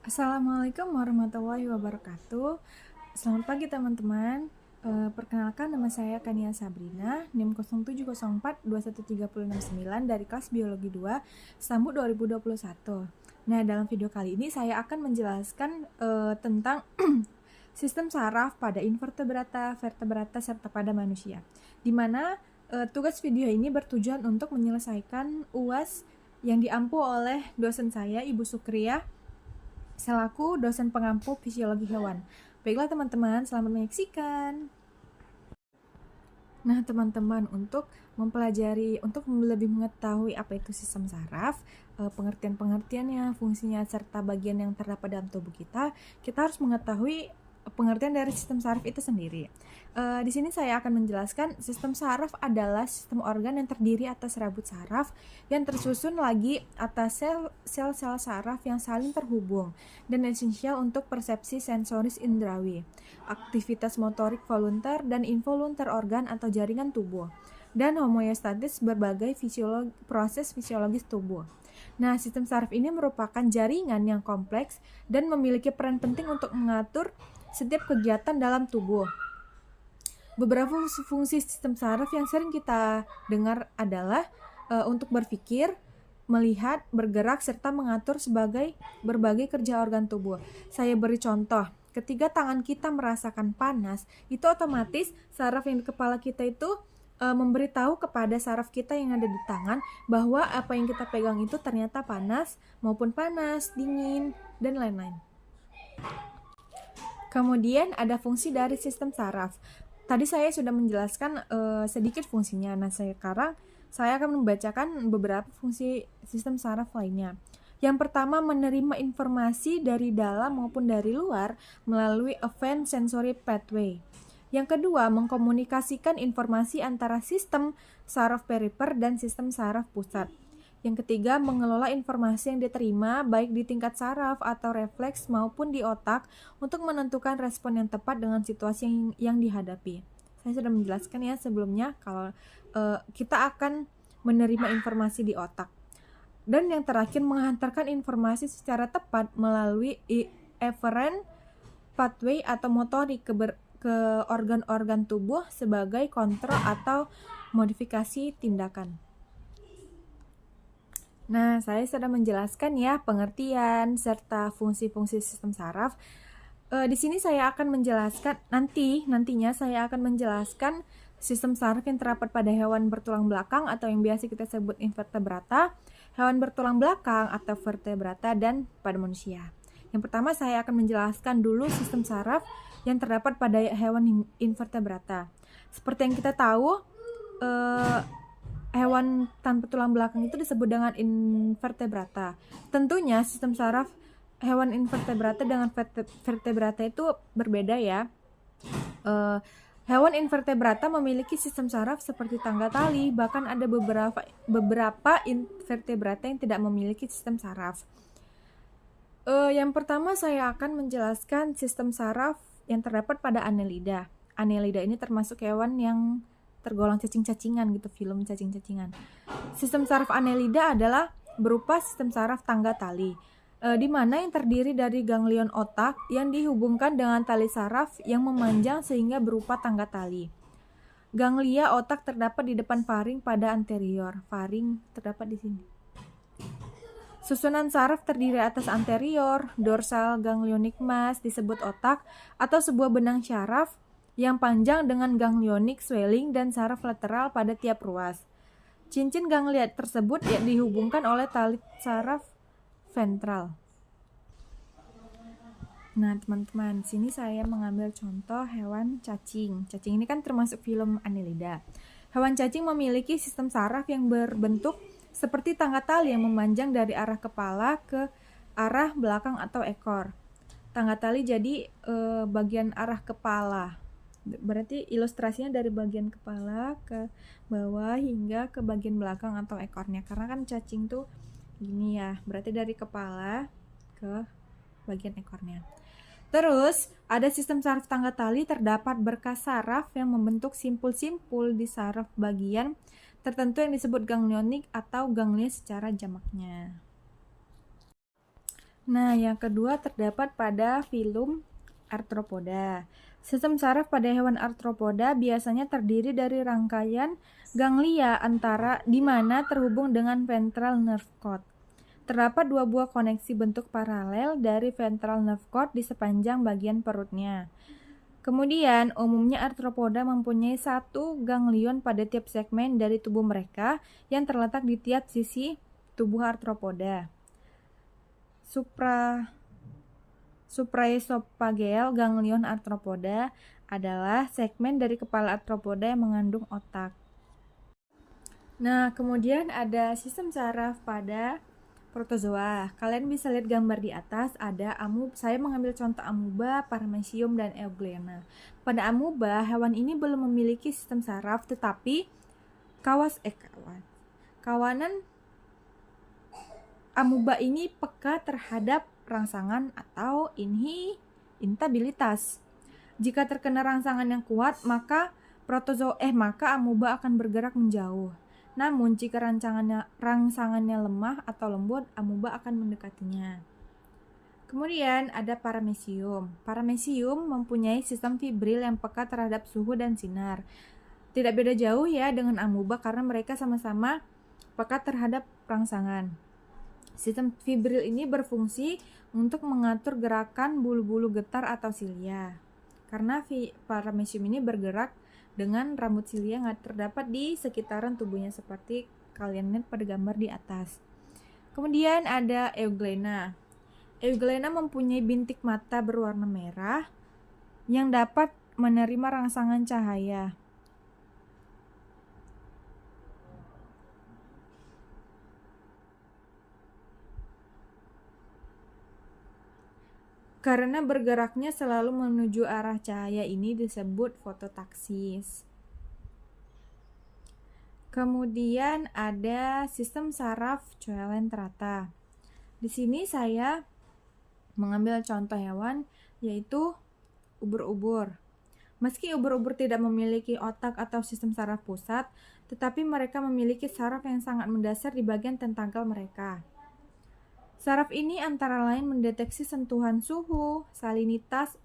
Assalamualaikum warahmatullahi wabarakatuh. Selamat pagi teman-teman. Perkenalkan, nama saya Kania Sabrina, NIM 0704213069 dari kelas Biologi 2, Sambut 2021. Nah, dalam video kali ini saya akan menjelaskan tentang sistem saraf pada invertebrata, vertebrata, serta pada manusia. Di mana tugas video ini bertujuan untuk menyelesaikan UAS yang diampu oleh dosen saya, Ibu Sukriya, selaku dosen pengampu fisiologi hewan. Baiklah teman-teman, selamat menyaksikan. Nah teman-teman, untuk lebih mengetahui apa itu sistem saraf, pengertian-pengertiannya, fungsinya, serta bagian yang terdapat dalam tubuh kita harus mengetahui pengertian dari sistem saraf itu sendiri. Di sini saya akan menjelaskan sistem saraf adalah sistem organ yang terdiri atas rambut saraf yang tersusun lagi atas sel-sel saraf yang saling terhubung dan esensial untuk persepsi sensoris indrawi, aktivitas motorik volunter dan involunter organ atau jaringan tubuh, dan homeostatis berbagai proses fisiologis tubuh. Nah, sistem saraf ini merupakan jaringan yang kompleks dan memiliki peran penting untuk mengatur setiap kegiatan dalam tubuh. Beberapa fungsi sistem saraf yang sering kita dengar adalah untuk berpikir, melihat, bergerak, serta mengatur sebagai berbagai kerja organ tubuh. Saya beri contoh, ketika tangan kita merasakan panas, itu otomatis saraf yang di kepala kita itu memberitahu kepada saraf kita yang ada di tangan bahwa apa yang kita pegang itu ternyata panas, maupun panas, dingin, dan lain-lain. Kemudian ada fungsi dari sistem saraf. Tadi saya sudah menjelaskan sedikit fungsinya. Nah, sekarang saya akan membacakan beberapa fungsi sistem saraf lainnya. Yang pertama, menerima informasi dari dalam maupun dari luar melalui event sensory pathway. Yang kedua, mengkomunikasikan informasi antara sistem saraf perifer dan sistem saraf pusat. Yang ketiga, mengelola informasi yang diterima baik di tingkat saraf atau refleks maupun di otak untuk menentukan respon yang tepat dengan situasi yang dihadapi. Saya sudah menjelaskan ya sebelumnya kalau kita akan menerima informasi di otak. Dan yang terakhir, menghantarkan informasi secara tepat melalui efferent pathway atau motorik ke organ-organ tubuh sebagai kontrol atau modifikasi tindakan. Nah, saya sudah menjelaskan ya pengertian serta fungsi-fungsi sistem saraf. Di sini saya akan menjelaskan nantinya saya akan menjelaskan sistem saraf yang terdapat pada hewan bertulang belakang atau yang biasa kita sebut invertebrata, hewan bertulang belakang atau vertebrata, dan pada manusia. Yang pertama saya akan menjelaskan dulu sistem saraf yang terdapat pada hewan invertebrata. Seperti yang kita tahu, hewan tanpa tulang belakang itu disebut dengan invertebrata. Tentunya sistem saraf hewan invertebrata dengan vertebrata itu berbeda ya. Hewan invertebrata memiliki sistem saraf seperti tangga tali, bahkan ada beberapa invertebrata yang tidak memiliki sistem saraf. Yang pertama saya akan menjelaskan sistem saraf yang terdapat pada Annelida. Annelida ini termasuk hewan yang tergolong cacing-cacingan gitu, film cacing-cacingan. Sistem saraf Annelida adalah berupa sistem saraf tangga tali, di mana yang terdiri dari ganglion otak yang dihubungkan dengan tali saraf yang memanjang sehingga berupa tangga tali. Ganglia otak terdapat di depan faring pada anterior. Faring terdapat di sini. Susunan saraf terdiri atas anterior, dorsal ganglionik mass disebut otak atau sebuah benang syaraf yang panjang dengan ganglionik swelling dan saraf lateral pada tiap ruas. Cincin ganglia tersebut dihubungkan oleh tali saraf ventral. Nah, teman-teman, sini saya mengambil contoh hewan cacing. Cacing ini kan termasuk film Annelida. Hewan cacing memiliki sistem saraf yang berbentuk seperti tangga tali yang memanjang dari arah kepala ke arah belakang atau ekor. Tangga tali jadi bagian arah kepala. Berarti ilustrasinya dari bagian kepala ke bawah hingga ke bagian belakang atau ekornya. Karena kan cacing tuh gini ya, berarti dari kepala ke bagian ekornya. Terus ada sistem saraf tangga tali, terdapat berkas saraf yang membentuk simpul-simpul di saraf bagian tertentu yang disebut ganglionik atau ganglia secara jamaknya. Nah, yang kedua terdapat pada filum arthropoda. Sistem saraf pada hewan arthropoda biasanya terdiri dari rangkaian ganglia antara di mana terhubung dengan ventral nerve cord. Terdapat dua buah koneksi bentuk paralel dari ventral nerve cord di sepanjang bagian perutnya. Kemudian, umumnya arthropoda mempunyai satu ganglion pada tiap segmen dari tubuh mereka yang terletak di tiap sisi tubuh arthropoda. Supraesophageal ganglion arthropoda adalah segmen dari kepala arthropoda yang mengandung otak. Nah, kemudian ada sistem saraf pada protozoa. Kalian bisa lihat gambar di atas, ada saya mengambil contoh amuba, paramecium, dan euglena. Pada amuba, hewan ini belum memiliki sistem saraf, tetapi kawanan amuba ini peka terhadap rangsangan atau instabilitas. Jika terkena rangsangan yang kuat, maka amuba akan bergerak menjauh. Namun jika rangsangannya lemah atau lembut, amuba akan mendekatinya. Kemudian ada paramecium. Paramecium mempunyai sistem fibril yang peka terhadap suhu dan sinar. Tidak beda jauh ya dengan amuba karena mereka sama-sama peka terhadap rangsangan. Sistem fibril ini berfungsi untuk mengatur gerakan bulu-bulu getar atau silia. Karena paramecium ini bergerak dengan rambut silia yang terdapat di sekitaran tubuhnya seperti kalian lihat pada gambar di atas. Kemudian ada euglena. Euglena mempunyai bintik mata berwarna merah yang dapat menerima rangsangan cahaya. Karena bergeraknya selalu menuju arah cahaya ini disebut fototaksis. Kemudian ada sistem saraf coelenterata. Di sini saya mengambil contoh hewan yaitu ubur-ubur. Meski ubur-ubur tidak memiliki otak atau sistem saraf pusat, tetapi mereka memiliki saraf yang sangat mendasar di bagian tentakel mereka. Saraf ini antara lain mendeteksi sentuhan suhu, salinitas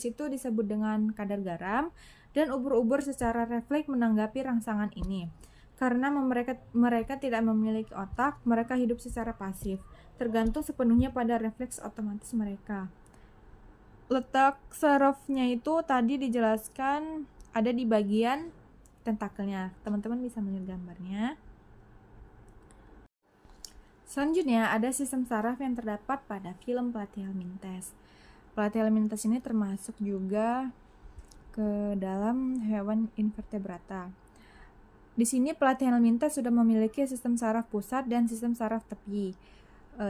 itu disebut dengan kadar garam, dan ubur-ubur secara refleks menanggapi rangsangan ini. Karena mereka tidak memiliki otak, mereka hidup secara pasif, tergantung sepenuhnya pada refleks otomatis mereka. Letak sarafnya itu tadi dijelaskan ada di bagian tentakelnya. Teman-teman bisa melihat gambarnya. Selanjutnya ada sistem saraf yang terdapat pada filum platyhelminthes. Platyhelminthes ini termasuk juga ke dalam hewan invertebrata. Di sini platyhelminthes sudah memiliki sistem saraf pusat dan sistem saraf tepi.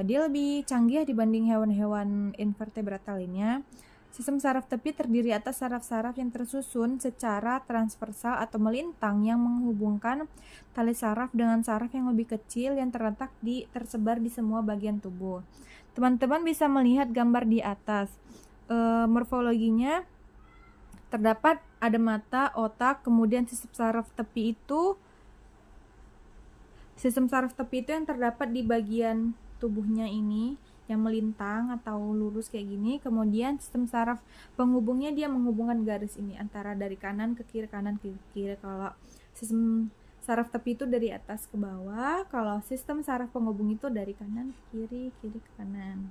Dia lebih canggih dibanding hewan-hewan invertebrata lainnya. Sistem saraf tepi terdiri atas saraf-saraf yang tersusun secara transversal atau melintang yang menghubungkan tali saraf dengan saraf yang lebih kecil yang tersebar di semua bagian tubuh. Teman-teman bisa melihat gambar di atas. Morfologinya terdapat ada mata, otak, kemudian sistem saraf tepi itu yang terdapat di bagian tubuhnya ini yang melintang atau lurus kayak gini. Kemudian sistem saraf penghubungnya dia menghubungkan garis ini antara dari kanan ke kiri, kanan ke kiri. Kalau sistem saraf tepi itu dari atas ke bawah, kalau sistem saraf penghubung itu dari kanan ke kiri, kiri ke kanan.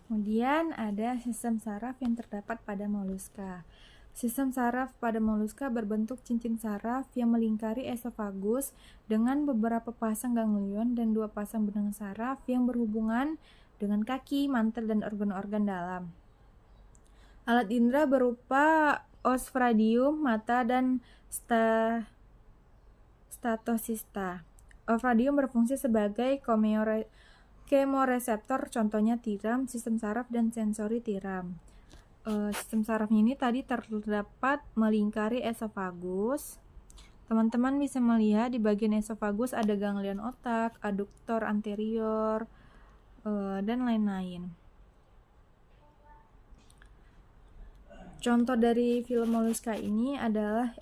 Kemudian ada sistem saraf yang terdapat pada moluska. Sistem saraf pada moluska berbentuk cincin saraf yang melingkari esofagus dengan beberapa pasang ganglion dan 2 pasang benang saraf yang berhubungan dengan kaki, mantel, dan organ-organ dalam. Alat indera berupa osphradium, mata, dan statosista. Osphradium berfungsi sebagai kemoreseptor, contohnya tiram, sistem saraf, dan sensori tiram. Sistem sarafnya ini tadi terdapat melingkari esofagus. Teman-teman bisa melihat di bagian esofagus ada ganglion otak, aduktor anterior, dan lain-lain. Contoh dari filum moluska ini adalah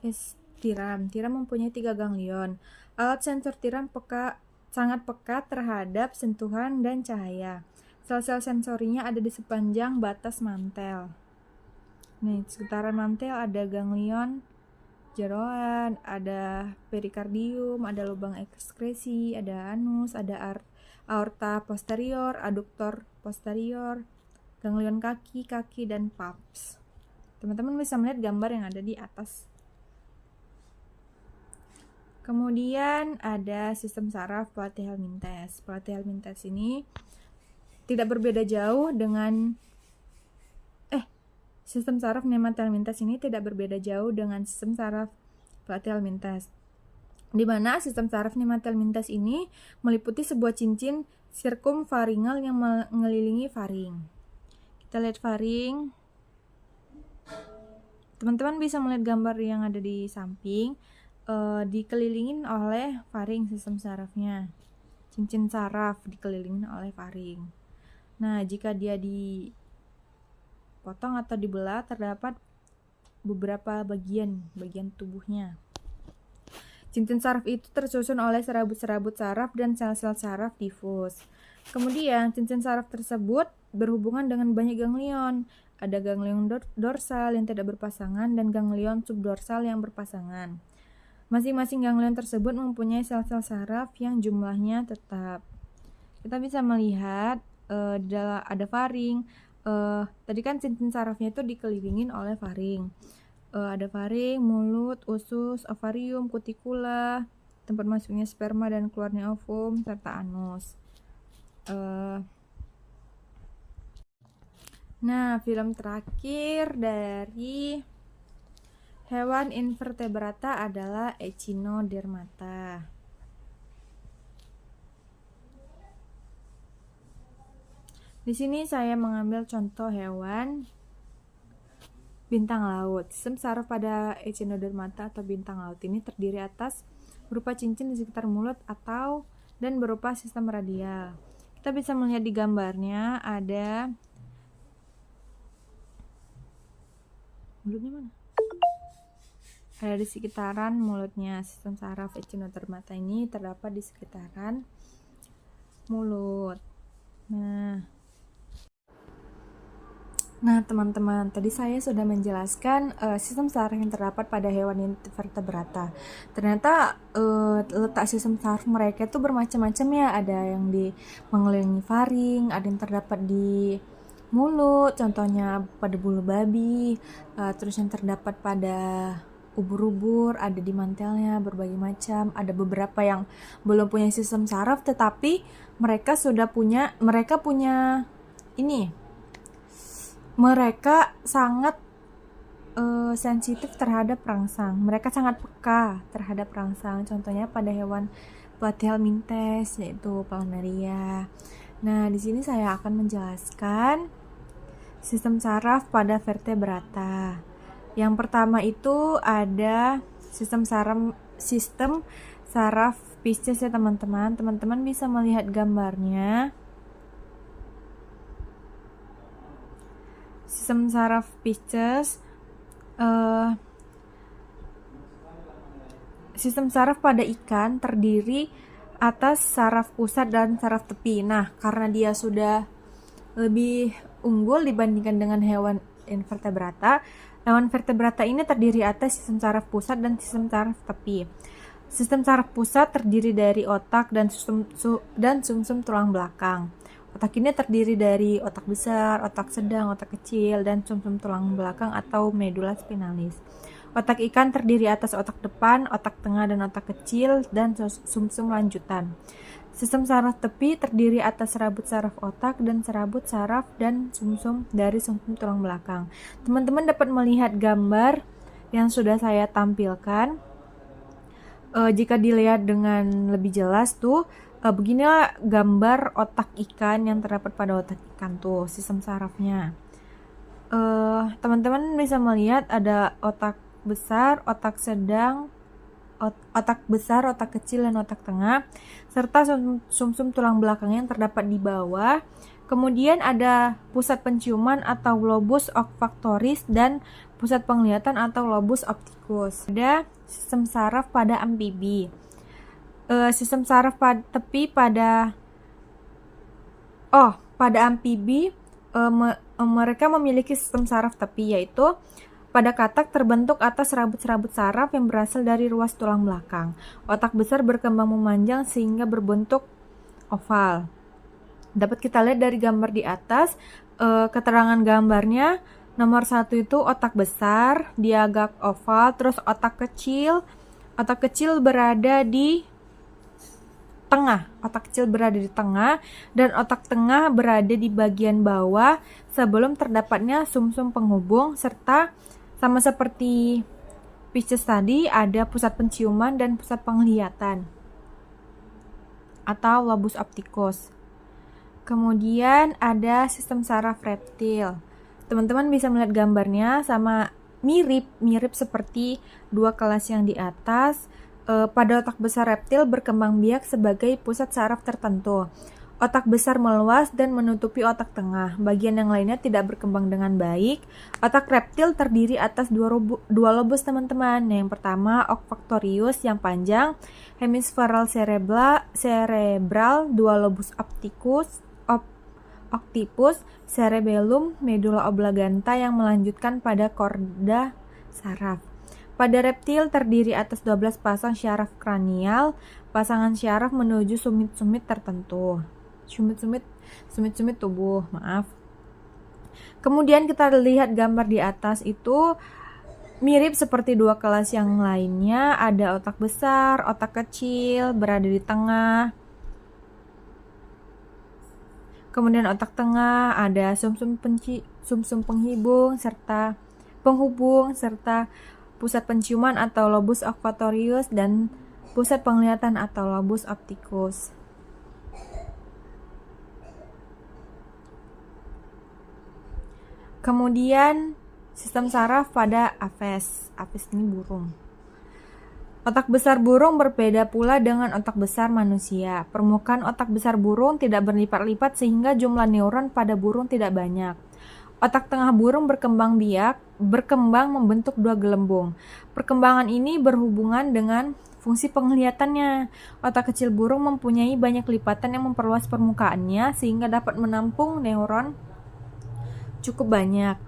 tiram. Tiram mempunyai 3 ganglion. Alat sensor tiram peka sangat peka terhadap sentuhan dan cahaya. Sel-sel sensorinya ada di sepanjang batas mantel. Nih, sekitaran mantel ada ganglion jeroan, ada perikardium, ada lubang ekskresi, ada anus, ada aorta posterior, aduktor posterior, ganglion kaki, dan pubs. Teman-teman bisa melihat gambar yang ada di atas. Kemudian ada sistem saraf Platyhelminthes. Platyhelminthes ini tidak berbeda jauh dengan sistem saraf Nemathelminthes ini tidak berbeda jauh dengan sistem saraf Platyhelminthes, di mana sistem saraf Nemathelminthes ini meliputi sebuah cincin sirkumfaringal yang mengelilingi faring. Kita lihat faring. Teman-teman bisa melihat gambar yang ada di samping, dikelilingin oleh faring sistem sarafnya. Cincin saraf dikelilingin oleh faring. Nah, jika dia dipotong atau dibelah, terdapat beberapa bagian tubuhnya. Cincin saraf itu tersusun oleh serabut-serabut saraf dan sel-sel saraf difus. Kemudian, cincin saraf tersebut berhubungan dengan banyak ganglion. Ada ganglion dorsal yang tidak berpasangan dan ganglion subdorsal yang berpasangan. Masing-masing ganglion tersebut mempunyai sel-sel saraf yang jumlahnya tetap. Kita bisa melihat ada faring. Tadi kan cincin sarafnya itu dikelilingin oleh faring. Ada faring, mulut, usus, ovarium, kutikula, tempat masuknya sperma dan keluarnya ovum, serta anus. Nah, film terakhir dari hewan invertebrata adalah Echinodermata. Di sini saya mengambil contoh hewan bintang laut. Sistem saraf pada Echinodermata atau bintang laut ini terdiri atas berupa cincin di sekitar mulut dan berupa sistem radial. Kita bisa melihat di gambarnya ada mulutnya mana? Ada di sekitaran mulutnya. Sistem saraf Echinodermata ini terdapat di sekitaran mulut. Nah, teman-teman, tadi saya sudah menjelaskan sistem saraf yang terdapat pada hewan invertebrata. Ternyata letak sistem saraf mereka itu bermacam-macam ya. Ada yang mengelilingi faring, ada yang terdapat di mulut, contohnya pada bulu babi, terus yang terdapat pada ubur-ubur, ada di mantelnya, berbagai macam. Ada beberapa yang belum punya sistem saraf, tetapi mereka punya mereka sangat sensitif terhadap rangsang. Mereka sangat peka terhadap rangsang. Contohnya pada hewan Platyhelminthes, yaitu Planaria. Nah, di sini saya akan menjelaskan sistem saraf pada vertebrata. Yang pertama itu ada sistem saraf Pisces ya teman-teman. Teman-teman bisa melihat gambarnya. Sistem saraf Pisces, sistem saraf pada ikan terdiri atas saraf pusat dan saraf tepi. Nah, karena dia sudah lebih unggul dibandingkan dengan hewan invertebrata, hewan vertebrata ini terdiri atas sistem saraf pusat dan sistem saraf tepi. Sistem saraf pusat terdiri dari otak dan sumsum tulang belakang. Otak ini terdiri dari otak besar, otak sedang, otak kecil, dan sumsum tulang belakang atau medula spinalis. Otak ikan terdiri atas otak depan, otak tengah, dan otak kecil, dan sumsum lanjutan. Sistem saraf tepi terdiri atas serabut saraf otak dan serabut saraf dan sumsum dari sumsum tulang belakang. Teman-teman dapat melihat gambar yang sudah saya tampilkan. Jika dilihat dengan lebih jelas tuh, beginilah gambar otak ikan yang terdapat pada otak ikan tuh, sistem sarafnya. Teman-teman bisa melihat ada otak besar, otak sedang, otak besar, otak kecil, dan otak tengah, serta sumsum tulang belakang yang terdapat di bawah. Kemudian ada pusat penciuman atau lobus olfaktoris dan pusat penglihatan atau lobus opticus. Ada sistem saraf pada amfibi. Sistem saraf tepi pada amfibi, mereka memiliki sistem saraf tepi, yaitu pada katak terbentuk atas serabut-serabut saraf yang berasal dari ruas tulang belakang. Otak besar berkembang memanjang sehingga berbentuk oval. Dapat kita lihat dari gambar di atas, keterangan gambarnya. Nomor 1 itu otak besar, dia agak oval, terus otak kecil berada di tengah. Otak kecil berada di tengah dan otak tengah berada di bagian bawah sebelum terdapatnya sumsum penghubung, serta sama seperti Pisces tadi ada pusat penciuman dan pusat penglihatan atau lobus opticus. Kemudian ada sistem saraf reptil. Teman-teman bisa melihat gambarnya sama mirip seperti dua kelas yang di atas. Pada otak besar reptil berkembang biak sebagai pusat saraf tertentu. Otak besar meluas dan menutupi otak tengah. Bagian yang lainnya tidak berkembang dengan baik. Otak reptil terdiri atas dua lobus, teman-teman. Yang pertama olfactorius yang panjang, hemisferal cerebral, dua lobus occiput, cerebellum, medulla oblongata yang melanjutkan pada korda saraf. Pada reptil terdiri atas 12 pasang syaraf kranial. Pasangan syaraf menuju sumit-sumit tertentu. Sumit-sumit tubuh, maaf. Kemudian kita lihat gambar di atas itu mirip seperti dua kelas yang lainnya. Ada otak besar, otak kecil berada di tengah. Kemudian otak tengah ada sumsum penghubung serta pusat penciuman atau lobus olfactorius dan pusat penglihatan atau lobus opticus. Kemudian sistem saraf pada Apes. Apes ini burung. Otak besar burung berbeda pula dengan otak besar manusia. Permukaan otak besar burung tidak berlipat-lipat sehingga jumlah neuron pada burung tidak banyak. Otak tengah burung berkembang membentuk dua gelembung. Perkembangan ini berhubungan dengan fungsi penglihatannya. Otak kecil burung mempunyai banyak lipatan yang memperluas permukaannya sehingga dapat menampung neuron cukup banyak.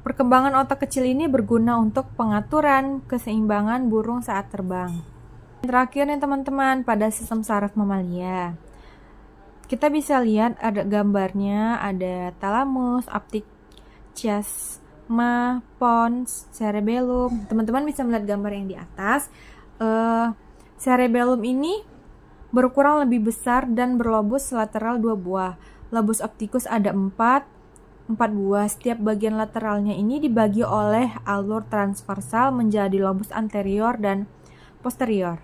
Perkembangan otak kecil ini berguna untuk pengaturan keseimbangan burung saat terbang. Terakhir nih teman-teman, pada sistem saraf mamalia. Kita bisa lihat ada gambarnya, ada thalamus, optic chiasma, pons, cerebellum. Teman-teman bisa melihat gambar yang di atas. Cerebellum ini berukuran lebih besar dan berlobus lateral 2 buah. Lobus opticus ada 4 buah. Setiap bagian lateralnya ini dibagi oleh alur transversal menjadi lobus anterior dan posterior.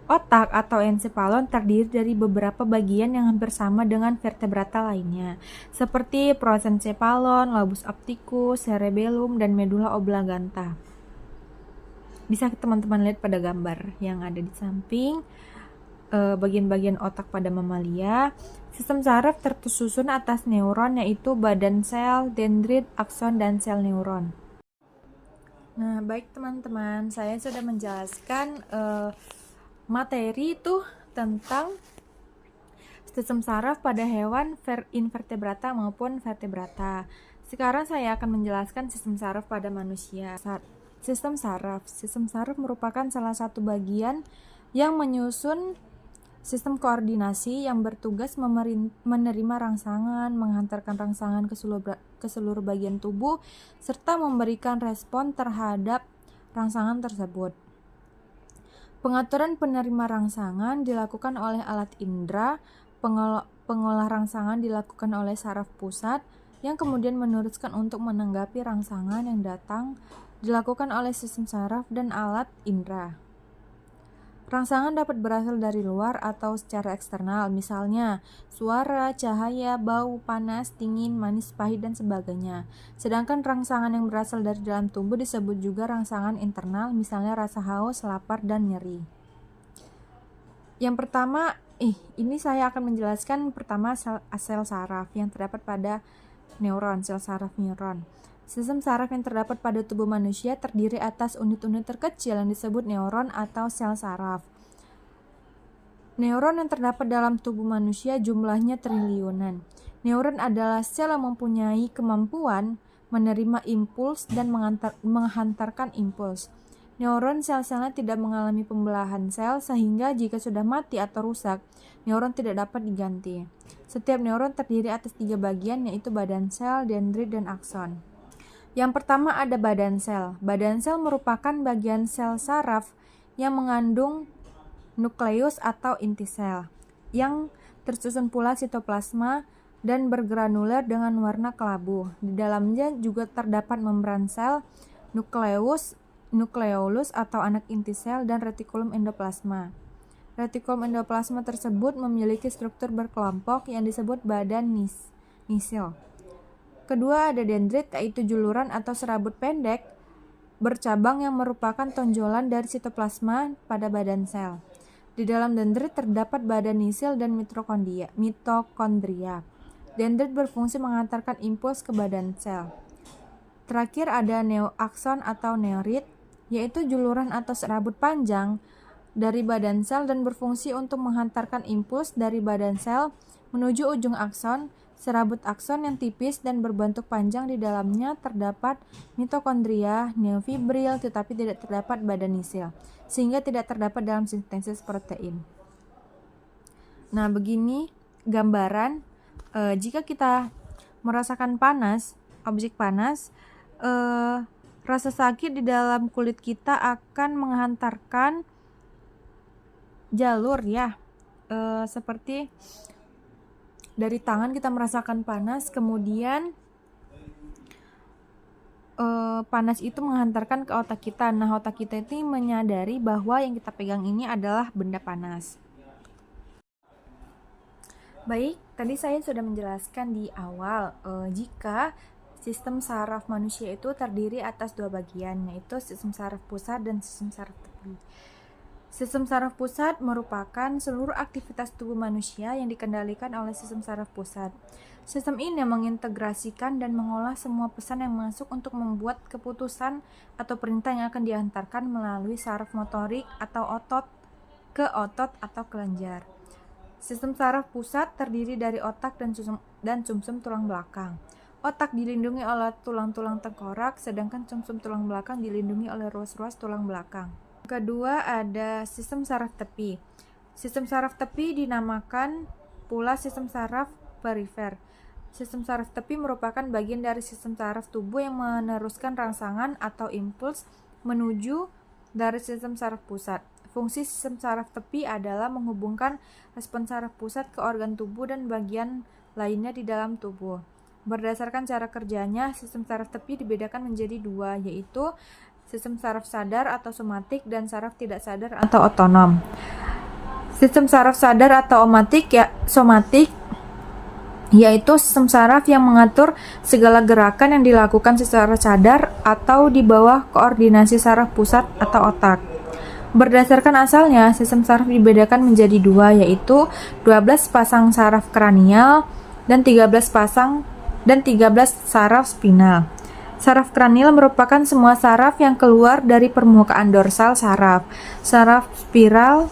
Otak atau ensephalon terdiri dari beberapa bagian yang hampir sama dengan vertebrata lainnya, seperti prosencephalon, lobus opticus, cerebellum, dan medulla oblongata. Bisa teman-teman lihat pada gambar yang ada di samping. Bagian-bagian otak pada mamalia. Sistem saraf tersusun atas neuron, yaitu badan sel, dendrit, akson, dan sel neuron. Nah, baik teman-teman, saya sudah menjelaskan materi itu tentang sistem saraf pada hewan invertebrata maupun vertebrata. Sekarang saya akan menjelaskan sistem saraf pada manusia. Sistem saraf merupakan salah satu bagian yang menyusun sistem koordinasi yang bertugas menerima rangsangan, menghantarkan rangsangan ke seluruh bagian tubuh, serta memberikan respon terhadap rangsangan tersebut. Pengaturan penerima rangsangan dilakukan oleh alat indera, pengolah rangsangan dilakukan oleh saraf pusat, yang kemudian meneruskan untuk menanggapi rangsangan yang datang, dilakukan oleh sistem saraf dan alat indera. Rangsangan dapat berasal dari luar atau secara eksternal, misalnya suara, cahaya, bau, panas, dingin, manis, pahit, dan sebagainya. Sedangkan rangsangan yang berasal dari dalam tubuh disebut juga rangsangan internal, misalnya rasa haus, lapar, dan nyeri. Yang pertama, ini saya akan menjelaskan pertama sel saraf yang terdapat pada neuron, sel saraf neuron. Sistem saraf yang terdapat pada tubuh manusia terdiri atas unit-unit terkecil yang disebut neuron atau sel saraf. Neuron yang terdapat dalam tubuh manusia jumlahnya triliunan. Neuron adalah sel yang mempunyai kemampuan menerima impuls dan menghantarkan impuls. Neuron sel-selnya tidak mengalami pembelahan sel sehingga jika sudah mati atau rusak, neuron tidak dapat diganti. Setiap neuron terdiri atas 3 bagian yaitu badan sel, dendrit, dan akson. Yang pertama ada badan sel. Badan sel merupakan bagian sel saraf yang mengandung nukleus atau inti sel, yang tersusun pula sitoplasma dan bergranuler dengan warna kelabu. Di dalamnya juga terdapat membran sel, nukleolus atau anak inti sel, dan retikulum endoplasma. Retikulum endoplasma tersebut memiliki struktur berkelompok yang disebut badan nisil. Kedua ada dendrit, yaitu juluran atau serabut pendek bercabang yang merupakan tonjolan dari sitoplasma pada badan sel. Di dalam dendrit terdapat badan nisil dan mitokondria. Dendrit berfungsi mengantarkan impuls ke badan sel. Terakhir ada akson atau neurit, yaitu juluran atau serabut panjang dari badan sel dan berfungsi untuk menghantarkan impuls dari badan sel menuju ujung akson. Serabut akson yang tipis dan berbentuk panjang, di dalamnya terdapat mitokondria, neofibril, tetapi tidak terdapat badan nisil, sehingga tidak terdapat dalam sintesis protein. Nah, begini gambaran jika kita merasakan panas, objek panas, rasa sakit di dalam kulit kita akan menghantarkan jalur seperti dari tangan kita merasakan panas, kemudian panas itu menghantarkan ke otak kita. Nah, otak kita itu menyadari bahwa yang kita pegang ini adalah benda panas. Baik, tadi saya sudah menjelaskan di awal jika sistem saraf manusia itu terdiri atas 2 bagian, yaitu sistem saraf pusat dan sistem saraf tepi. Sistem saraf pusat merupakan seluruh aktivitas tubuh manusia yang dikendalikan oleh sistem saraf pusat. Sistem ini mengintegrasikan dan mengolah semua pesan yang masuk untuk membuat keputusan atau perintah yang akan diantarkan melalui saraf motorik atau otot ke otot atau kelenjar. Sistem saraf pusat terdiri dari otak dan sumsum tulang belakang. Otak dilindungi oleh tulang-tulang tengkorak, sedangkan sumsum tulang belakang dilindungi oleh ruas-ruas tulang belakang. Kedua ada sistem saraf tepi. Sistem saraf tepi dinamakan pula sistem saraf perifer. Sistem saraf tepi merupakan bagian dari sistem saraf tubuh yang meneruskan rangsangan atau impuls menuju dari sistem saraf pusat. Fungsi sistem saraf tepi adalah menghubungkan respon saraf pusat ke organ tubuh dan bagian lainnya di dalam tubuh. Berdasarkan cara kerjanya, sistem saraf tepi dibedakan menjadi 2, yaitu sistem saraf sadar atau somatik dan saraf tidak sadar atau otonom. Sistem saraf sadar atau somatik yaitu sistem saraf yang mengatur segala gerakan yang dilakukan secara sadar atau di bawah koordinasi saraf pusat atau otak. Berdasarkan asalnya, sistem saraf dibedakan menjadi 2, yaitu 12 pasang saraf kranial dan 13 saraf spinal. Saraf kranial merupakan semua saraf yang keluar dari permukaan dorsal saraf. Saraf spinal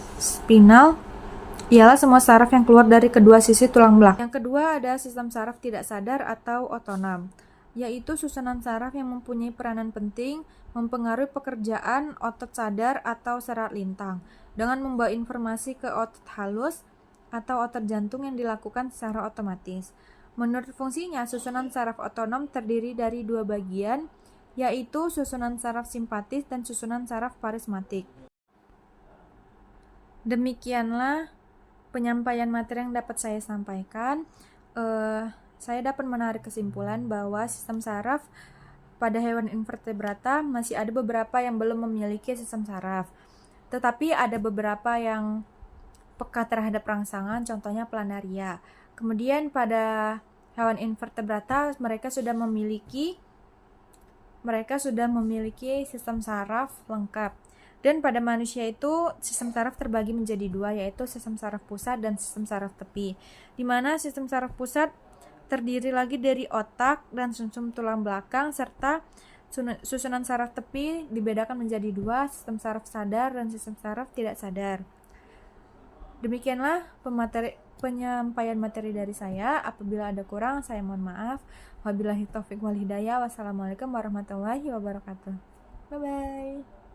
ialah semua saraf yang keluar dari kedua sisi tulang belakang. Yang kedua ada sistem saraf tidak sadar atau otonom, yaitu susunan saraf yang mempunyai peranan penting mempengaruhi pekerjaan otot sadar atau serat lintang dengan membawa informasi ke otot halus atau otot jantung yang dilakukan secara otomatis. Menurut fungsinya, susunan saraf otonom terdiri dari 2 bagian, yaitu susunan saraf simpatis dan susunan saraf parismatik. Demikianlah penyampaian materi yang dapat saya sampaikan. Saya dapat menarik kesimpulan bahwa sistem saraf pada hewan invertebrata masih ada beberapa yang belum memiliki sistem saraf. Tetapi ada beberapa yang peka terhadap rangsangan, contohnya planaria. Kemudian pada hewan invertebrata mereka sudah memiliki sistem saraf lengkap. Dan pada manusia itu sistem saraf terbagi menjadi 2, yaitu sistem saraf pusat dan sistem saraf tepi. Di mana sistem saraf pusat terdiri lagi dari otak dan sumsum tulang belakang, serta susunan saraf tepi dibedakan menjadi 2, sistem saraf sadar dan sistem saraf tidak sadar. Demikianlah penyampaian materi dari saya. Apabila ada kurang, saya mohon maaf. Wabillahi taufik wal hidayah. Wassalamualaikum warahmatullahi wabarakatuh. Bye bye.